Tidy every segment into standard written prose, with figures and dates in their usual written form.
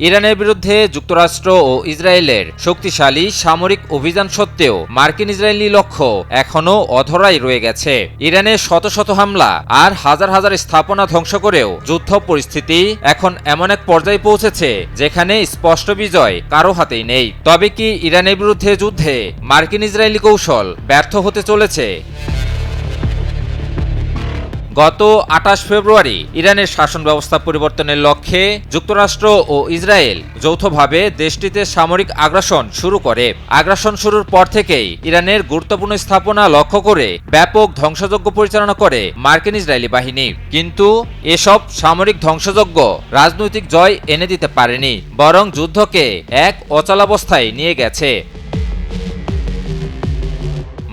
ইরানের বিরুদ্ধে যুক্তরাষ্ট্র ও ইসরায়েলের শক্তিশালী সামরিক অভিযান সত্ত্বেও মার্কিন ইসরায়েলি লক্ষ্য এখনও অধরাই রয়ে গেছে। ইরানের শত শত হামলা আর হাজার হাজার স্থাপনা ধ্বংস করেও যুদ্ধ পরিস্থিতি এখন এমন এক পর্যায়ে পৌঁছেছে যেখানে স্পষ্ট বিজয় কারো হাতেই নেই। তবে কি ইরানের বিরুদ্ধে যুদ্ধে মার্কিন ইসরায়েলি কৌশল ব্যর্থ হতে চলেছে? গত ২৮ ফেব্রুয়ারি ইরানের শাসন ব্যবস্থা পরিবর্তনের লক্ষ্যে যুক্তরাষ্ট্র ও ইসরায়েল যৌথভাবে দেশটিতে সামরিক আগ্রাসন শুরু করে। আগ্রাসন শুরুর পর থেকেই ইরানের গুরুত্বপূর্ণ স্থাপনা লক্ষ্য করে ব্যাপক ধ্বংসযজ্ঞ পরিচালনা করে মার্কিন ইসরায়েলি বাহিনী। কিন্তু এসব সামরিক ধ্বংসযজ্ঞ রাজনৈতিক জয় এনে দিতে পারেনি, বরং যুদ্ধকে এক অচলাবস্থায় নিয়ে গেছে।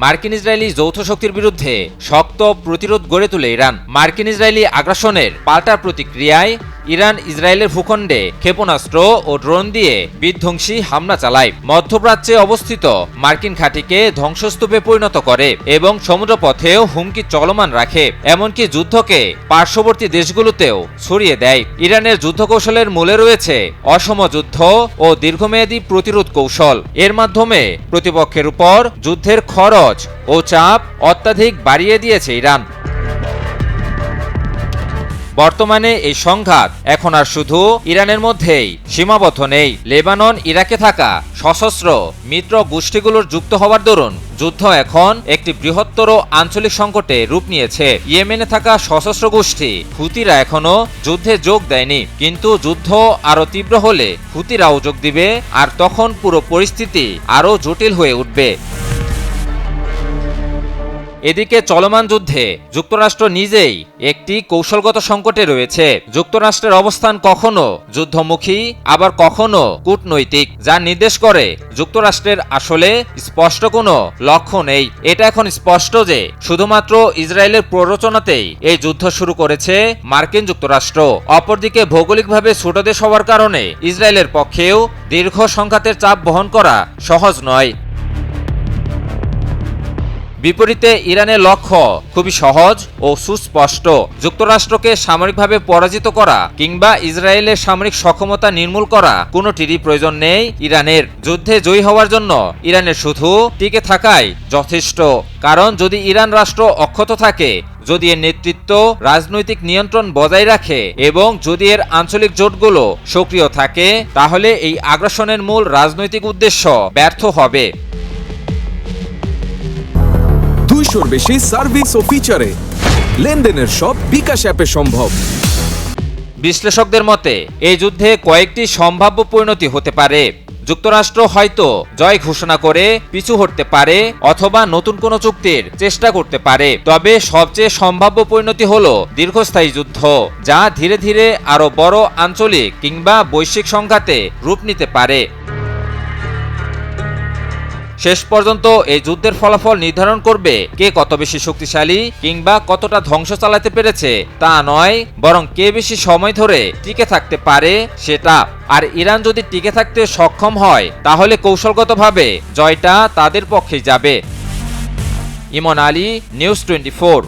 মার্কিন ইসরায়েলি যৌথ শক্তির বিরুদ্ধে শক্ত প্রতিরোধ গড়ে তোলে ইরান। মার্কিন ইসরায়েলি আগ্রাসনের পাল্টা প্রতিক্রিয়ায় ইরান ইসরায়েলের ভূখণ্ডে ক্ষেপণাস্ত্র ও ড্রোন দিয়ে বিধ্বংসী হামলা চালায়, মধ্যপ্রাচ্যে অবস্থিত মার্কিন ঘাঁটিকে ধ্বংসস্তূপে পরিণত করে এবং সমুদ্রপথেও হুমকি চলমান রাখে, এমনকি যুদ্ধকে পার্শ্ববর্তী দেশগুলোতেও ছড়িয়ে দেয়। ইরানের যুদ্ধ কৌশলের মূলে রয়েছে অসম যুদ্ধ ও দীর্ঘমেয়াদী প্রতিরোধ কৌশল। এর মাধ্যমে প্রতিপক্ষের উপর যুদ্ধের খরচ ও চাপ অত্যাধিক বাড়িয়ে দিয়েছে ইরান। বর্তমানে এই সংঘাত এখন আর শুধু ইরানের মধ্যেই সীমাবদ্ধ নেই। লেবানন, ইরাকে থাকা সশস্ত্র মিত্র গোষ্ঠীগুলোর যুক্ত হওয়ার দরুন যুদ্ধ এখন একটি বৃহত্তর আঞ্চলিক সংকটে রূপ নিয়েছে। ইয়েমেনে থাকা সশস্ত্র গোষ্ঠী হুতিরা এখনো যুদ্ধে যোগ দেয়নি, কিন্তু যুদ্ধ আরও তীব্র হলে হুতিরাও যোগ দিবে, আর তখন পুরো পরিস্থিতি আরও জটিল হয়ে উঠবে। এদিকে চলমান যুদ্ধে যুক্তরাষ্ট্র নিজেই একটি কৌশলগত সংকটে রয়েছে। যুক্তরাষ্ট্রের অবস্থান কখনো যুদ্ধমুখী, আবার কখনো কূটনৈতিক, যা নির্দেশ করে যুক্তরাষ্ট্রের আসলে স্পষ্ট কোনো লক্ষ্য নেই। এটা এখন স্পষ্ট যে শুধুমাত্র ইসরায়েলের প্ররোচনাতেই এই যুদ্ধ শুরু করেছে মার্কিন যুক্তরাষ্ট্র। অপরদিকে ভৌগোলিকভাবে ছোট দেশ হওয়ার কারণে ইসরায়েলের পক্ষেও দীর্ঘ সংঘাতের চাপ বহন করা সহজ নয়। বিপরীতে ইরানের লক্ষ্য খুবই সহজ ও সুস্পষ্ট। যুক্তরাষ্ট্রকে সামরিকভাবে পরাজিত করা কিংবা ইসরায়েলের সামরিক সক্ষমতা নির্মূল করা কোনোটিরই প্রয়োজন নেই ইরানের। যুদ্ধে জয়ী হওয়ার জন্য ইরানের শুধু টিকে থাকাই যথেষ্ট। কারণ যদি ইরান রাষ্ট্র অক্ষত থাকে, যদি এর নেতৃত্ব রাজনৈতিক নিয়ন্ত্রণ বজায় রাখে এবং যদি এর আঞ্চলিক জোটগুলো সক্রিয় থাকে, তাহলে এই আগ্রাসনের মূল রাজনৈতিক উদ্দেশ্য ব্যর্থ হবে। 200-র বেশি সার্ভিস ও ফিচারে লেনদেনের সব বিকাশ অ্যাপে সম্ভব। বিশ্লেষকদের মতে এই যুদ্ধে কয়েকটি সম্ভাব্য পরিণতি হতে পারে। যুক্তরাষ্ট্র হয়তো জয় ঘোষণা করে পিছু হটতে পারে অথবা নতুন কোনো চুক্তির চেষ্টা করতে পারে। তবে সবচেয়ে সম্ভাব্য পরিণতি হলো দীর্ঘস্থায়ী যুদ্ধ, যা ধীরে ধীরে আরো বড় আঞ্চলিক কিংবা বৈশ্বিক সংঘাতে রূপ নিতে পারে। শেষ পর্যন্ত এই যুদ্ধের ফলাফল নির্ধারণ করবে কে কত বেশি শক্তিশালী কিংবা কতটা ধ্বংস চালাতে পেরেছে তা নয়, বরং কে বেশি সময় ধরে টিকে থাকতে পারে সেটা। আর ইরান যদি টিকে থাকতে সক্ষম হয়, তাহলে কৌশলগতভাবে জয়টা তাদের পক্ষেই যাবে। ইমন আলী, নিউজ 24।